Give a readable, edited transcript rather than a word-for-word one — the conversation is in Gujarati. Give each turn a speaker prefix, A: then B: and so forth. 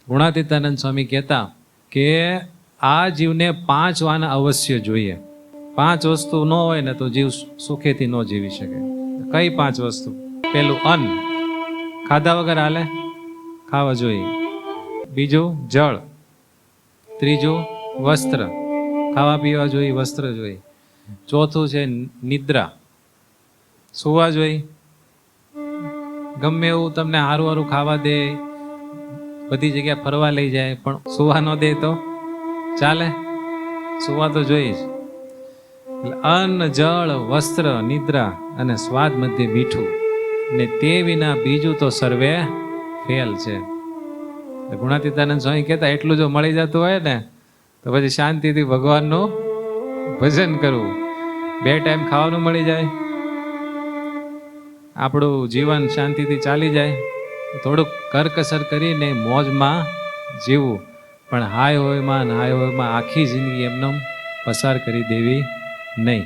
A: ગુણાતીતાનંદ સ્વામી કહેતા કે આ જીવને 5 વાના અવશ્ય જોઈએ. 5 વસ્તુ ન હોય ને તો જીવ સુખેથી ન જીવી શકે. કઈ 5 વસ્તુ? પેલું અન્ન, ખાધા વગર હાલે, ખાવા જોઈએ. બીજું જળ. ત્રીજું વસ્ત્ર, ખાવા પીવા જોઈએ, વસ્ત્ર જોઈએ. ચોથું છે નિદ્રા, સુવા જોઈએ. ગમે એવું તમને હારું હારું ખાવા દે, બધી જગ્યા ફરવા લઈ જાય, પણ સુવા ન દે તો ચાલે? સુવા તો જોઈએ જ. એટલે અન્ન, જળ, વસ્ત્ર, નિદ્રા અને સ્વાદ મધ્ય મીઠું, ને તે વિના બીજું તો સર્વે ફેલ છે. ગુણાતીતાનંદ સ્વામી કહેતા એટલું જો મળી જતું હોય ને તો પછી શાંતિથી ભગવાનનું ભજન કરવું. 2 ટાઈમ ખાવાનું મળી જાય, આપણું જીવન શાંતિથી ચાલી જાય. થોડુંક કરકસર કરીને મોજમાં જીવવું, પણ હાય હોયમાં આખી જિંદગી એમને પસાર કરી દેવી નહીં.